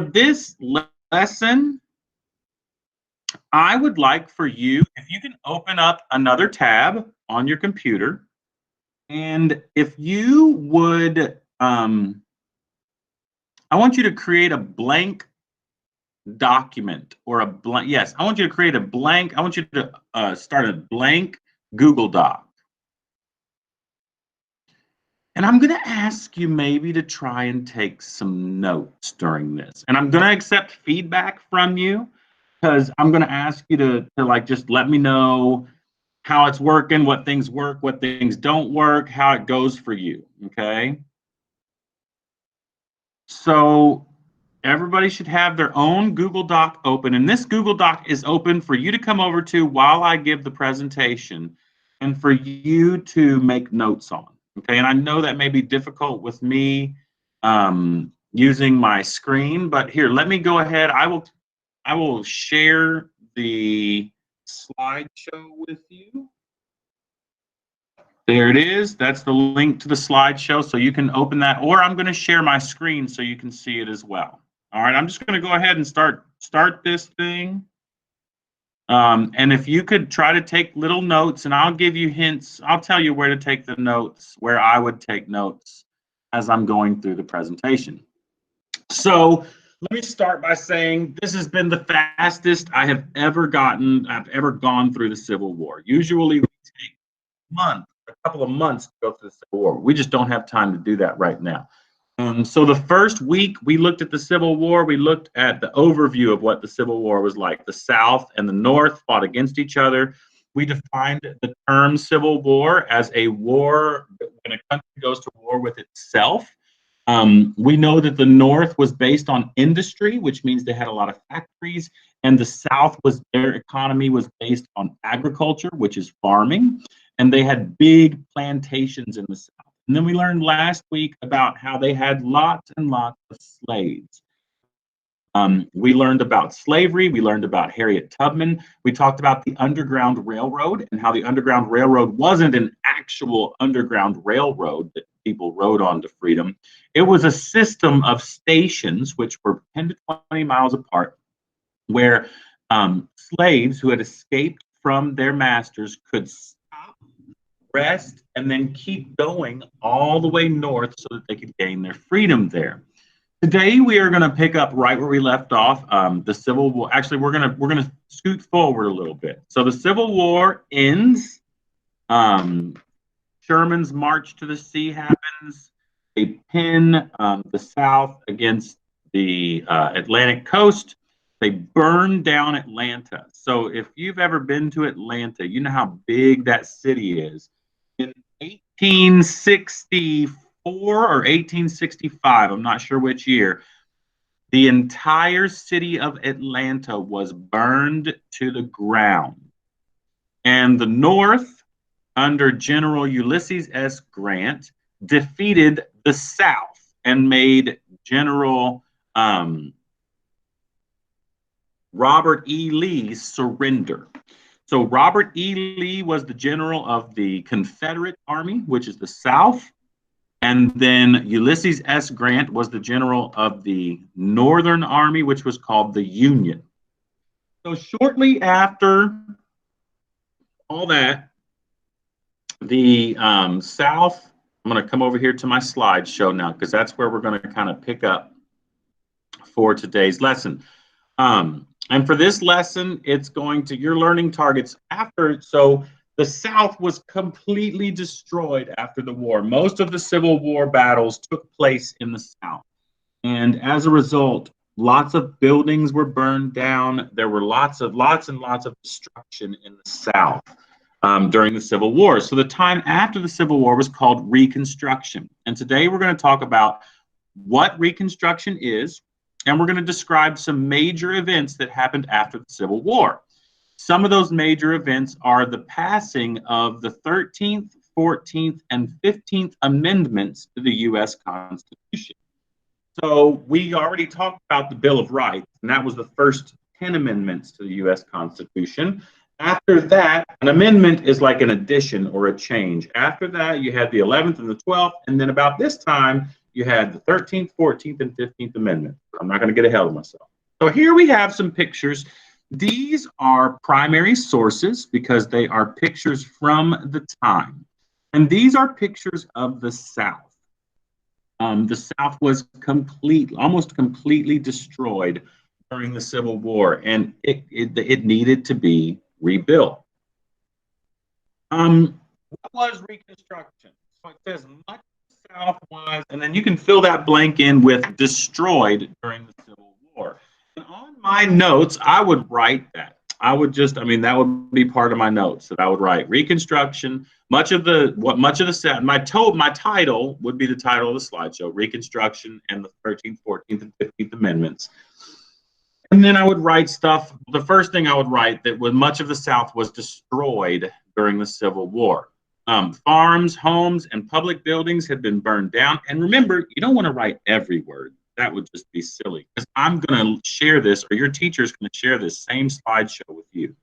this lesson, I would like for you, if you can open up another tab on your computer, and if you would, I want you to create a blank document or a blank, yes, I want you to create a blank, I want you to start a blank Google Doc. And I'm going to ask you maybe to try and take some notes during this. And I'm going to accept feedback from you because I'm going to ask you to like just let me know how it's working, what things work, what things don't work, how it goes for you, okay? So everybody should have their own Google Doc open, and this Google Doc is open for you to come over to while I give the presentation and for you to make notes on, okay? And I know that may be difficult with me using my screen, but here, let me go ahead. I will share the slideshow with you. There it is. That's the link to the slideshow, so you can open that, or I'm going to share my screen so you can see it as well. All right, I'm just going to go ahead and start this thing. And if you could try to take little notes, and I'll give you hints. I'll tell you where to take the notes, where I would take notes as I'm going through the presentation. So let me start by saying this has been the fastest I've ever gone through the Civil War. Usually we take a couple of months to go through the Civil War. We just don't have time to do that right now. So the first week we looked at the Civil War, we looked at the overview of what the Civil War was like. The South and the North fought against each other. We defined the term Civil War as a war when a country goes to war with itself. We know that the North was based on industry, which means they had a lot of factories, and the South their economy was based on agriculture, which is farming, and they had big plantations in the South. And then we learned last week about how they had lots and lots of slaves. We learned about slavery. We learned about Harriet Tubman. We talked about the Underground Railroad and how the Underground Railroad wasn't an actual underground railroad that people rode on to freedom. It was a system of stations, which were 10 to 20 miles apart, where slaves who had escaped from their masters could stop, rest, and then keep going all the way north so that they could gain their freedom there. Today we are going to pick up right where we left off. The Civil War. Actually, we're gonna scoot forward a little bit. So the Civil War ends. Sherman's March to the Sea happens. They pin the South against the Atlantic coast. They burn down Atlanta. So if you've ever been to Atlanta, you know how big that city is. In 1864 or 1865, I'm not sure which year, the entire city of Atlanta was burned to the ground. And the North, under General Ulysses S. Grant, defeated the South and made General Robert E. Lee surrender. So Robert E. Lee was the general of the Confederate Army, which is the South. And then Ulysses S. Grant was the general of the Northern Army, which was called the Union. So shortly after all that, the South, I'm going to come over here to my slideshow now, because that's where we're going to kind of pick up for today's lesson. And for this lesson, it's going to, your learning targets after, so the South was completely destroyed after the war. Most of the Civil War battles took place in the South. And as a result, lots of buildings were burned down. There were lots and lots of destruction in the South during the Civil War. So the time after the Civil War was called Reconstruction. And today we're going to talk about what Reconstruction is, and we're going to describe some major events that happened after the Civil War. Some of those major events are the passing of the 13th, 14th, and 15th Amendments to the U.S. Constitution. So we already talked about the Bill of Rights, and that was the first 10 amendments to the U.S. Constitution. After that, an amendment is like an addition or a change. After that, you had the 11th and the 12th, and then about this time, you had the 13th, 14th, and 15th Amendments. I'm not going to get ahead of myself. So here we have some pictures. These are primary sources because they are pictures from the time. And these are pictures of the South. The South was almost completely destroyed during the Civil War, and it needed to be rebuilt. What was Reconstruction? So it says much of the South was, and then you can fill that blank in with destroyed during the Civil War. And on my notes, I would write that. I mean, that would be part of my notes that I would write. Reconstruction, my title would be the title of the slideshow, Reconstruction and the 13th, 14th, and 15th Amendments. And then I would write stuff. The first thing I would write that much of the South was destroyed during the Civil War. Farms, homes, and public buildings had been burned down. And remember, you don't want to write every word. That would just be silly, because I'm going to share this, or your teacher is going to share this same slideshow with you.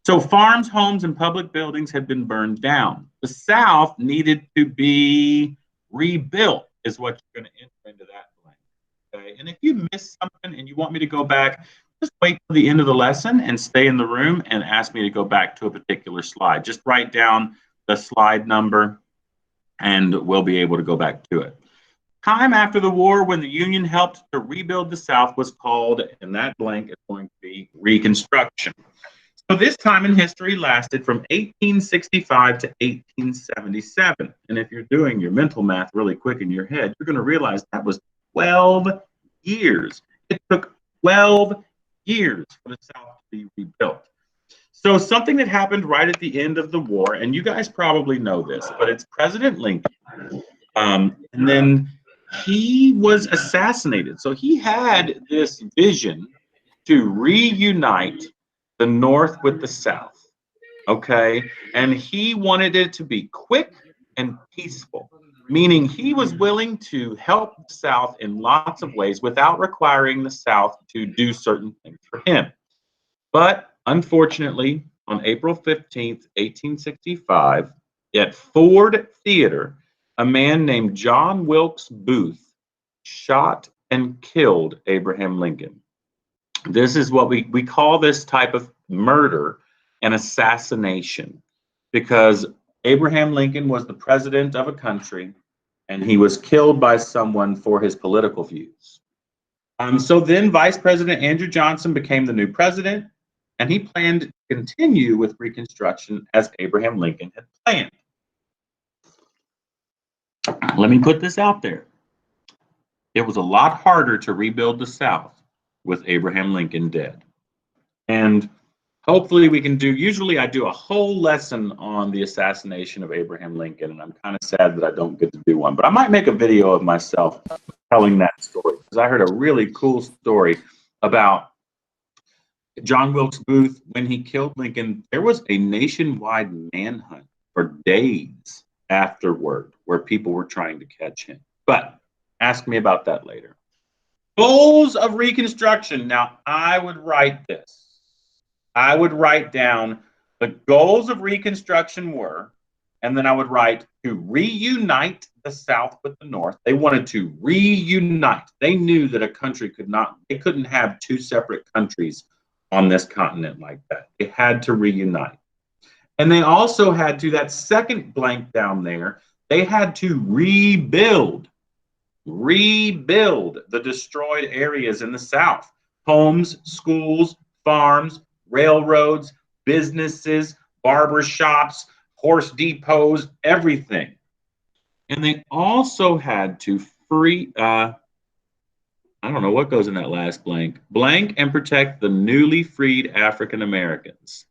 So farms, homes, and public buildings had been burned down. The South needed to be rebuilt, is what you're going to enter into that blank. Okay? And if you miss something and you want me to go back, just wait till the end of the lesson and stay in the room and ask me to go back to a particular slide. Just write down the slide number and we'll be able to go back to it. Time after the war when the Union helped to rebuild the South was called, and that blank is going to be Reconstruction. So this time in history lasted from 1865 to 1877. And if you're doing your mental math really quick in your head, you're going to realize that was 12 years. It took 12 years for the South to be rebuilt. So something that happened right at the end of the war, and you guys probably know this, but it's President Lincoln. And then he was assassinated. So he had this vision to reunite the North with the South, okay? And he wanted it to be quick and peaceful, meaning he was willing to help the South in lots of ways without requiring the South to do certain things for him. But unfortunately, on April 15th, 1865, at Ford Theater, a man named John Wilkes Booth shot and killed Abraham Lincoln. This is what we call this type of murder an assassination, because Abraham Lincoln was the president of a country and he was killed by someone for his political views. So then Vice President Andrew Johnson became the new president, and he planned to continue with Reconstruction as Abraham Lincoln had planned. Let me put this out there. It was a lot harder to rebuild the South with Abraham Lincoln dead. And hopefully we can usually I do a whole lesson on the assassination of Abraham Lincoln, and I'm kind of sad that I don't get to do one, but I might make a video of myself telling that story, because I heard a really cool story about John Wilkes Booth. When he killed Lincoln, there was a nationwide manhunt for days afterward where people were trying to catch him. But ask me about that later. Goals of Reconstruction. Now, I would write this. I would write down the goals of Reconstruction were, and then I would write to reunite the South with the North. They wanted to reunite. They knew that a country couldn't have two separate countries on this continent like that. They had to reunite. And they also had to, that second blank down there, they had to rebuild the destroyed areas in the South. Homes, schools, farms, railroads, businesses, barber shops, horse depots, everything. And they also had to free, I don't know what goes in that last blank and protect the newly freed African Americans.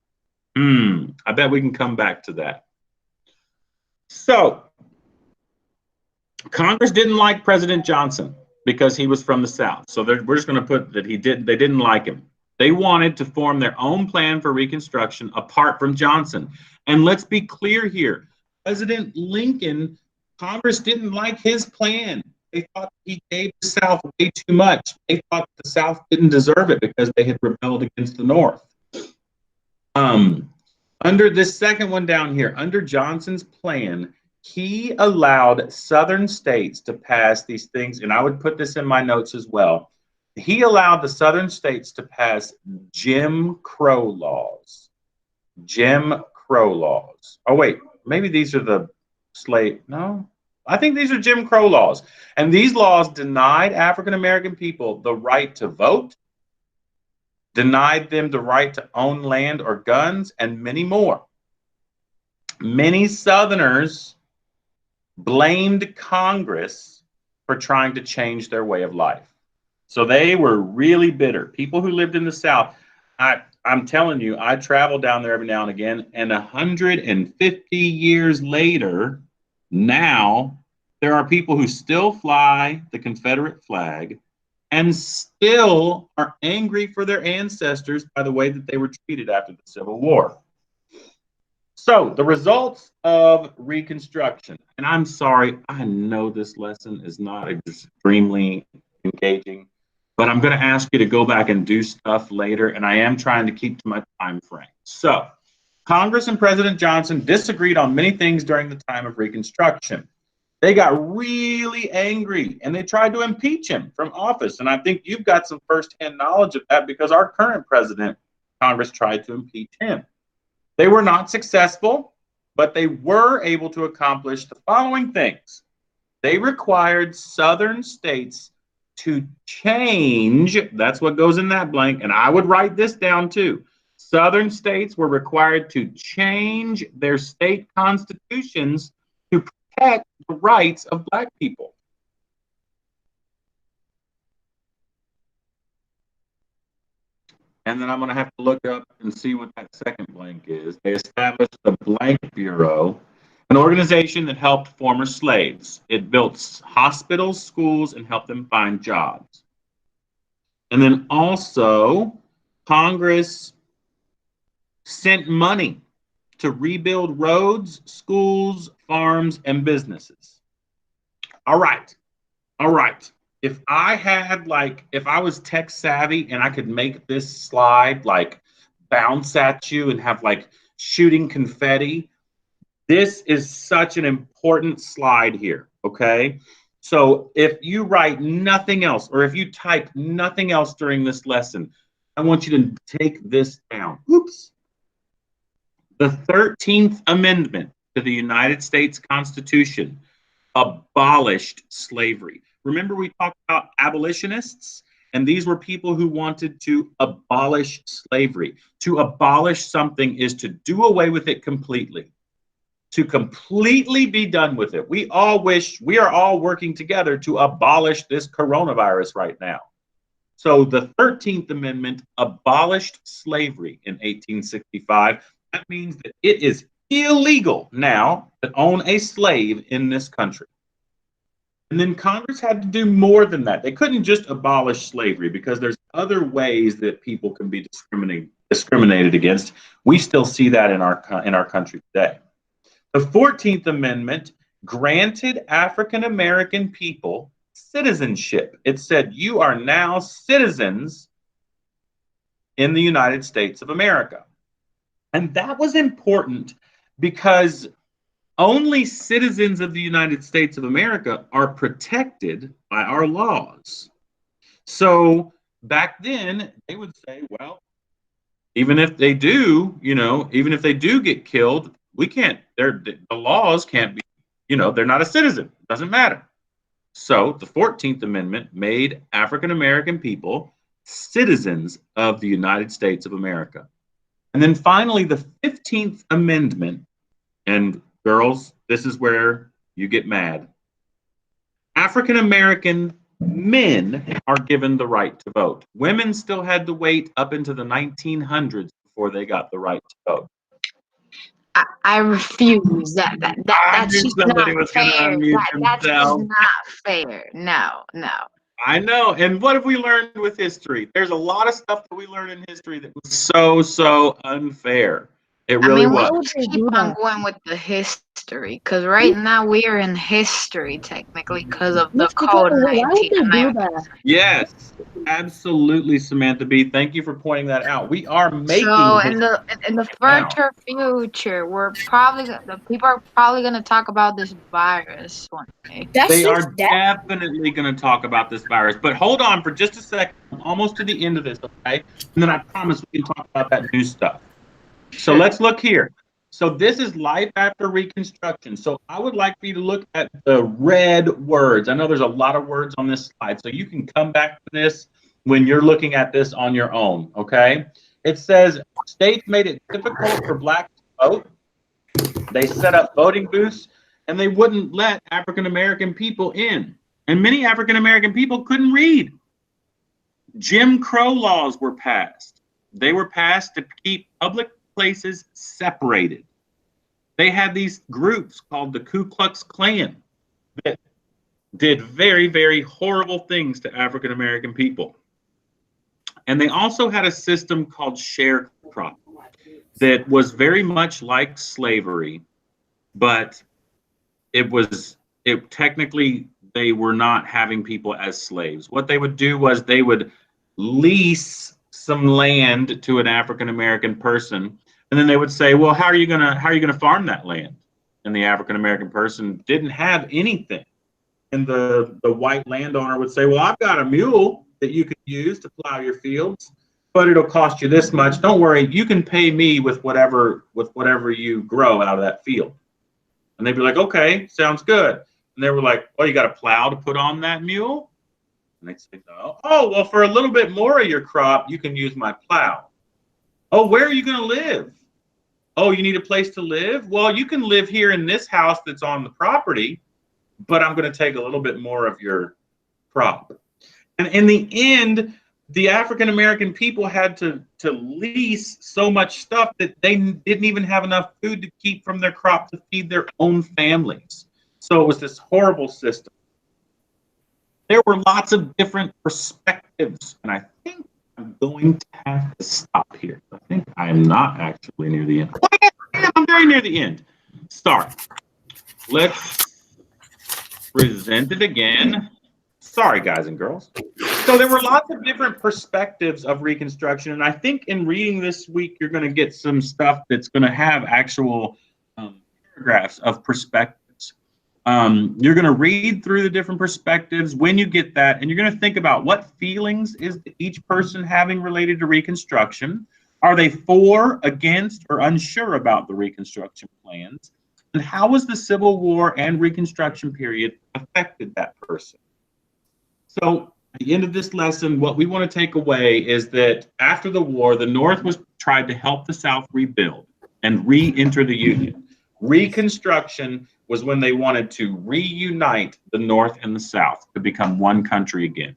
I bet we can come back to that. So, Congress didn't like President Johnson because he was from the South. So we're just going to put that they didn't like him. They wanted to form their own plan for Reconstruction apart from Johnson. And let's be clear here. President Lincoln, Congress didn't like his plan. They thought he gave the South way too much. They thought the South didn't deserve it because they had rebelled against the North. Under this second one down here, under Johnson's plan, He allowed southern states to pass these things, and I would put this in my notes as well. He allowed the southern states to pass Jim Crow laws. Jim Crow laws. Oh, wait, maybe these are the slave. No, I think these are Jim Crow laws. And these laws denied African American people the right to vote, denied them the right to own land or guns, and many more. Many Southerners blamed Congress for trying to change their way of life. So they were really bitter. People who lived in the South, I'm telling you, I travel down there every now and again, and 150 years later, now there are people who still fly the Confederate flag and still are angry for their ancestors by the way that they were treated after the Civil War. So the results of Reconstruction, and I'm sorry, I know this lesson is not extremely engaging, but I'm going to ask you to go back and do stuff later, and I am trying to keep to my time frame. So Congress and President Johnson disagreed on many things during the time of Reconstruction. They got really angry, and they tried to impeach him from office, and I think you've got some firsthand knowledge of that because our current president, Congress tried to impeach him. They were not successful, but they were able to accomplish the following things. They required southern states to change, that's what goes in that blank, and I would write this down too. Southern states were required to change their state constitutions to protect the rights of Black people. And then I'm going to have to look up and see what that second blank is. They established the Blank Bureau, an organization that helped former slaves. It built hospitals, schools, and helped them find jobs. And then also, Congress sent money to rebuild roads, schools, farms, and businesses. All right. All right. If I was tech savvy and I could make this slide like bounce at you and have like shooting confetti, this is such an important slide here, okay? So if you write nothing else or if you type nothing else during this lesson, I want you to take this down. Oops. The 13th Amendment to the United States Constitution abolished slavery. Remember, we talked about abolitionists, and these were people who wanted to abolish slavery. To abolish something is to do away with it completely, to completely be done with it. We are all working together to abolish this coronavirus right now. So the 13th Amendment abolished slavery in 1865. That means that it is illegal now to own a slave in this country. And then Congress had to do more than that. They couldn't just abolish slavery because there's other ways that people can be discriminated against. We still see that in our country today. The 14th Amendment granted African American people citizenship. It said you are now citizens in the United States of America. And that was important because only citizens of the United States of America are protected by our laws. So back then, they would say, well, even if they do, even if they do get killed, the laws can't be, they're not a citizen. It doesn't matter. So the 14th Amendment made African American people citizens of the United States of America. And then finally, the 15th Amendment, and girls, this is where you get mad. African American men are given the right to vote. Women still had to wait up into the 1900s before they got the right to vote. I refuse. That's just not fair. That's just not fair. No. I know. And what have we learned with history? There's a lot of stuff that we learned in history that was so unfair. It really we was. keep on going with the history, because right now we are in history technically because of the COVID-19. Yes, absolutely, Samantha B. Thank you for pointing that out. We are making So history in the now. future, the people are probably gonna talk about this virus one day. They are definitely going to talk about this virus. But hold on for just a second. I'm almost to the end of this, okay? And then I promise we can talk about that new stuff. So let's look here. So this is life after Reconstruction. So I would like for you to look at the red words. I know there's a lot of words on this slide, so you can come back to this when you're looking at this on your own, okay? It says states made it difficult for blacks to vote. They set up voting booths, and they wouldn't let African American people in. And many African American people couldn't read. Jim Crow laws were passed. They were passed to keep public places separated. They had these groups called the Ku Klux Klan that did very, very horrible things to African American people. And they also had a system called sharecropping that was very much like slavery, but technically they were not having people as slaves. What they would do was they would lease some land to an African American person, and then they would say, well, how are you gonna farm that land? And the African American person didn't have anything. And the white landowner would say, well, I've got a mule that you can use to plow your fields, but it'll cost you this much. Don't worry, you can pay me with whatever you grow out of that field. And they'd be like, okay, sounds good. And they were like, well, you got a plow to put on that mule? And they'd say, no. Oh, well, for a little bit more of your crop, you can use my plow. Oh, where are you going to live? Oh, you need a place to live? Well, you can live here in this house that's on the property, but I'm going to take a little bit more of your crop. And in the end, the African American people had to lease so much stuff that they didn't even have enough food to keep from their crop to feed their own families. So it was this horrible system. There were lots of different perspectives, and I think I'm going to have to stop here. I think I am not actually near the end. I'm very near the end. Sorry. Let's present it again. Sorry, guys and girls. So there were lots of different perspectives of Reconstruction, and I think in reading this week, you're going to get some stuff that's going to have actual paragraphs of perspectives. You're going to read through the different perspectives when you get that, and you're going to think about what feelings is each person having related to Reconstruction. Are they for, against, or unsure about the Reconstruction plans? And how was the Civil War and Reconstruction period affected that person? So at the end of this lesson, what we want to take away is that after the war, the North was tried to help the South rebuild and re-enter the Union. Reconstruction was when they wanted to reunite the North and the South to become one country again.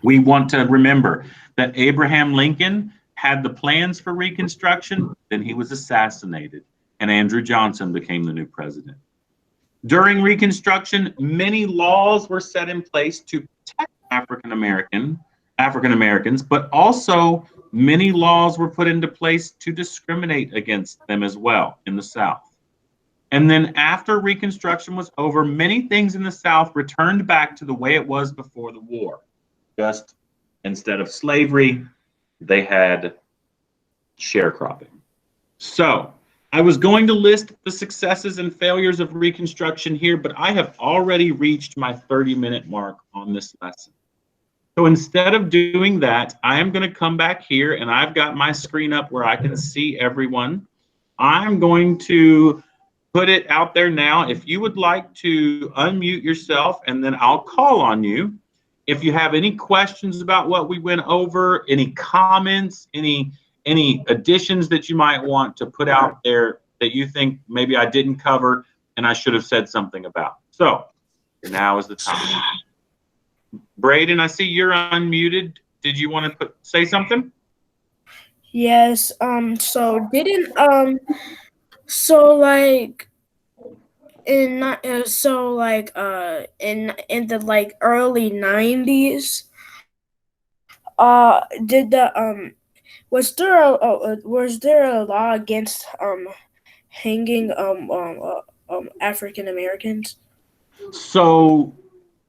We want to remember that Abraham Lincoln had the plans for Reconstruction, then he was assassinated, and Andrew Johnson became the new president. During Reconstruction, many laws were set in place to protect African Americans, but also many laws were put into place to discriminate against them as well in the South. And then after Reconstruction was over, many things in the South returned back to the way it was before the war. Just instead of slavery, they had sharecropping. So I was going to list the successes and failures of Reconstruction here, but I have already reached my 30-minute mark on this lesson. So instead of doing that, I am going to come back here, and I've got my screen up where I can see everyone. I'm going to put it out there now. If you would like to unmute yourself, and then I'll call on you. If you have any questions about what we went over, any comments, any additions that you might want to put out there that you think maybe I didn't cover and I should have said something about. So now is the time. Braden, I see you're unmuted. Did you want to say something? Yes. So didn't so like in the like early 90s, did the was there a law against hanging African Americans? So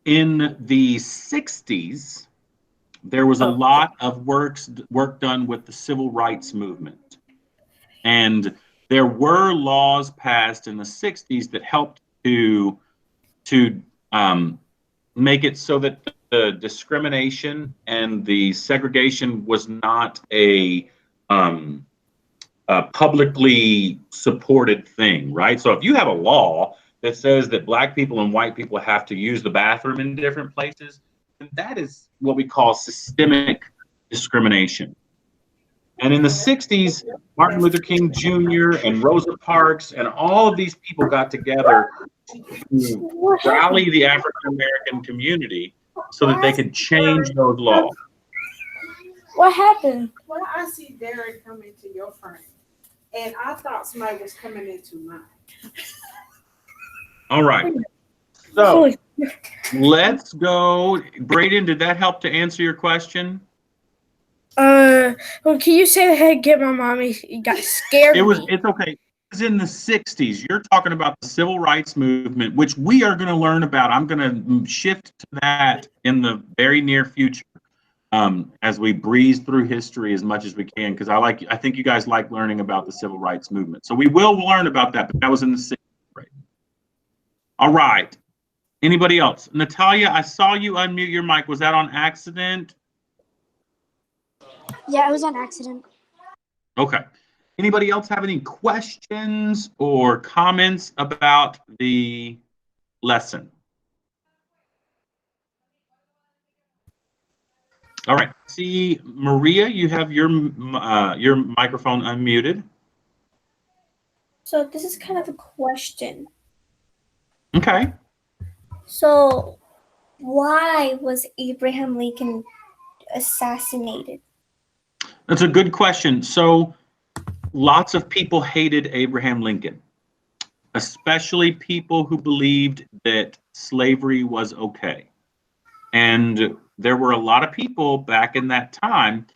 in the 60s, there was a Oh, lot of work done with the civil rights movement. And there were laws passed in the 60s that helped to make it so that the discrimination and the segregation was not a publicly supported thing, right? So if you have a law that says that black people and white people have to use the bathroom in different places, then that is what we call systemic discrimination. And in the 60s, Martin Luther King Jr. and Rosa Parks and all of these people got together to what happened? rally the African American community so that they could change those laws. What happened? Well, I see Derek come into your frame, and I thought somebody was coming into mine. All right. So let's go. Braden, did that help to answer your question? Well, can you say that again? My mommy got scared. It's okay. It was in the 60s. You're talking about the civil rights movement, which we are going to learn about. I'm going to shift to that in the very near future. As we breeze through history as much as we can, because I think you guys like learning about the civil rights movement. So we will learn about that, but that was in the 60s grade. All right. Anybody else? Natalia, I saw you unmute your mic. Was that on accident? Yeah, it was on accident. Okay. Anybody else have any questions or comments about the lesson? All right. See, Maria, you have your microphone unmuted. So this is kind of a question. Okay. So why was Abraham Lincoln assassinated? That's a good question. So lots of people hated Abraham Lincoln, especially people who believed that slavery was okay. And there were a lot of people back in that time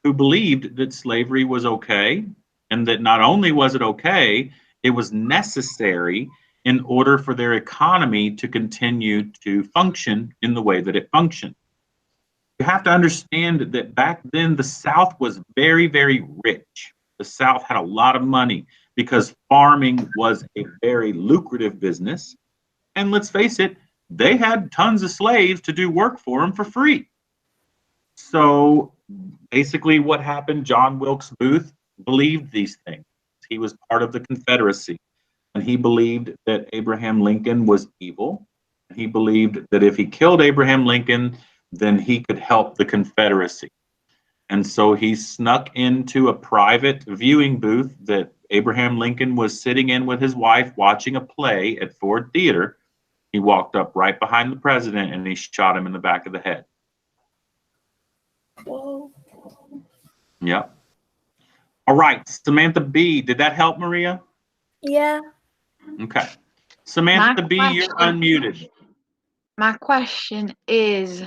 who believed that slavery was okay, and that not only was it okay, it was necessary in order for their economy to continue to function in the way that it functioned. You have to understand that back then the South was very, very rich. The South had a lot of money because farming was a very lucrative business. And let's face it, they had tons of slaves to do work for them for free. So basically what happened, John Wilkes Booth believed these things. He was part of the Confederacy, and he believed that Abraham Lincoln was evil. He believed that if he killed Abraham Lincoln, then he could help the Confederacy. And so he snuck into a private viewing booth that Abraham Lincoln was sitting in with his wife watching a play at Ford Theater. He walked up right behind the president and he shot him in the back of the head. Whoa. Yep. All right, Samantha B. Did that help, Maria? Yeah. Okay. Samantha B., you're unmuted. My question is,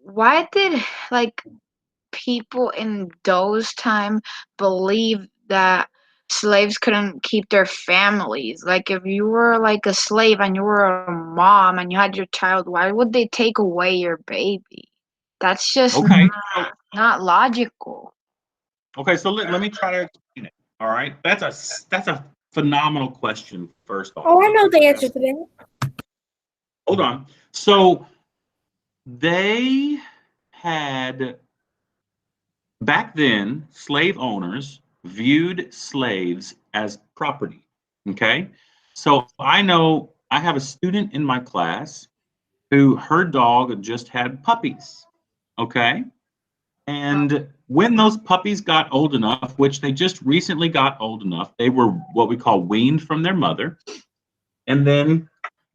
why did people in those time believe that slaves couldn't keep their families? Like if you were like a slave and you were a mom and you had your child, why would they take away your baby? That's just Okay. not logical. Okay, so let me try to explain it. All right. That's a phenomenal question, first off. Oh, I know the answer to that. Hold on. So they had, back then, slave owners viewed slaves as property. Okay. So I know I have a student in my class who her dog just had puppies. Okay. And when those puppies got old enough, which they just recently got old enough, they were what we call weaned from their mother. And then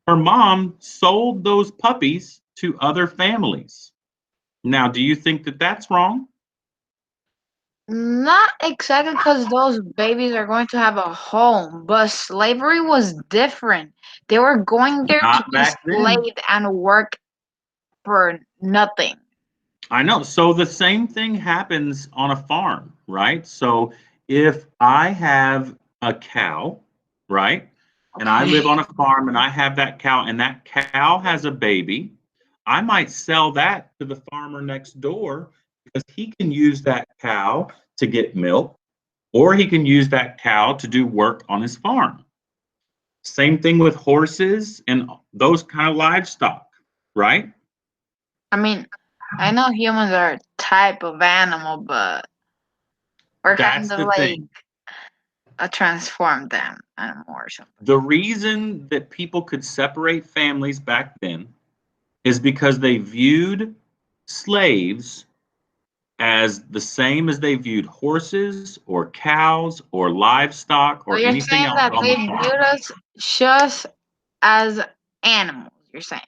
her mom sold those puppies to other families. Now, do you think that that's wrong? Not exactly, because those babies are going to have a home, but slavery was different. They were going there to Not be back then. slaved and work for nothing. I know. So the same thing happens on a farm, right? So if I have a cow, right, and I live on a farm and I have that cow and that cow has a baby, I might sell that to the farmer next door because he can use that cow to get milk or he can use that cow to do work on his farm. Same thing with horses and those kind of livestock, right? I mean, I know humans are a type of animal, but we're kind That's of the like thing. a transformed animal or something. The reason that people could separate families back then is because they viewed slaves as the same as they viewed horses or cows or livestock So or you're anything saying else that on they the farm. viewed us just as animals, you're saying?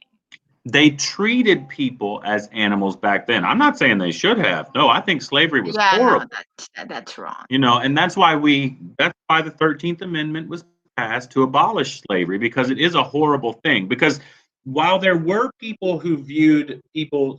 They treated people as animals back then. I'm not saying they should have. No, I think slavery was Yeah, no, horrible. that's wrong. You know, and that's why the 13th Amendment was passed to abolish slavery because it is a horrible thing. Because while there were people who viewed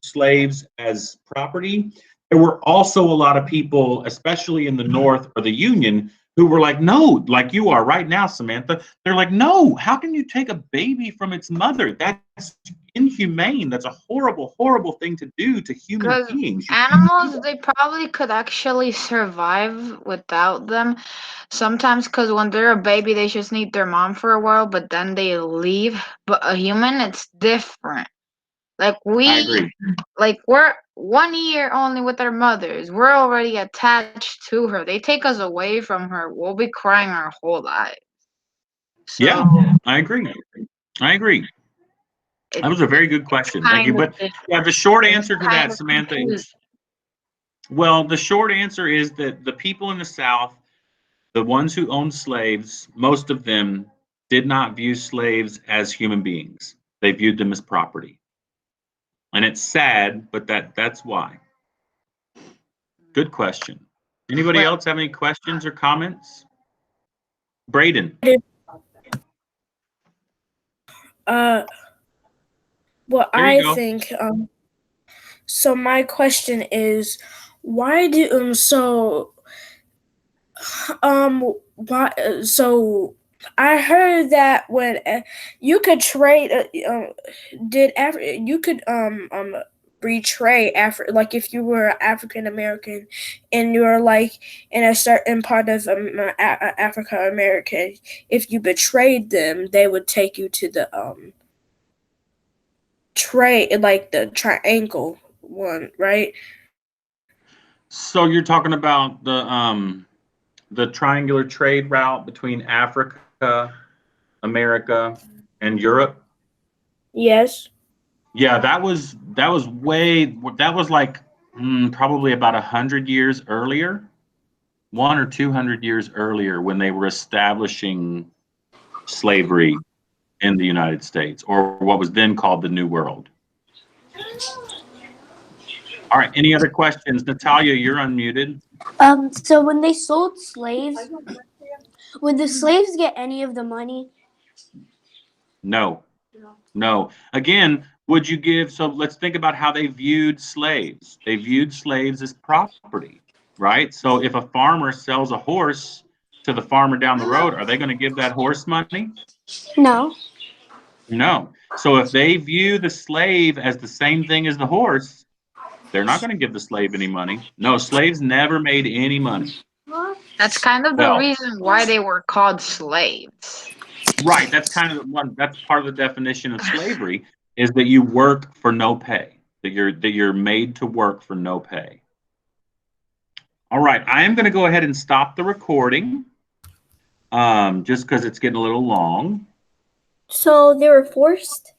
slaves as property, there were also a lot of people, especially in the North or the Union, who were like, no, like you are right now, Samantha. They're like, no, how can you take a baby from its mother? That's inhumane. That's a horrible, horrible thing to do to human Because beings. You can't do animals, that. they probably could actually survive without them. Sometimes, because when they're a baby, they just need their mom for a while, but then they leave. But a human, it's different. Like I agree. we're 1 year only with our mothers. We're already attached to her. They take us away from her. We'll be crying our whole life. Yeah, So I agree. I agree. That it's was a very good question. Thank you. kind of But different. yeah, the short It's answer to kind that, of Samantha, confusing. is well, the short answer is that the people in the South, the ones who owned slaves, most of them did not view slaves as human beings. They viewed them as property. And it's sad, but that's why. Good question. Anybody Well, else have any questions or comments? Braden. What There you I go. think, so my question is, why do why so I heard that when you could trade, did Afri you could betray Afri like if you were African American and you're like in a certain part of Africa American, if you betrayed them, they would take you to the trade like the triangle one, right? So you're talking about the triangular trade route between Africa, America, and Europe. Yes. Yeah, that was like probably about 100 years earlier, 100 or 200 years earlier when they were establishing slavery in the United States, or what was then called the New World. All right, any other questions? Natalia, you're unmuted. So when they sold slaves, would the slaves get any of the money? No. No. Again, would you give, so let's think about how they viewed slaves. They viewed slaves as property, right? So if a farmer sells a horse to the farmer down the road, are they going to give that horse money? No. No. So if they view the slave as the same thing as the horse, they're not going to give the slave any money. No, slaves never made any money. that's kind of the Well, reason why they were called slaves. right, that's kind of that's part of the definition of slavery is that you work for no pay, that you're made to work for no pay. All right, I am going to go ahead and stop the recording just because it's getting a little long. So they were forced?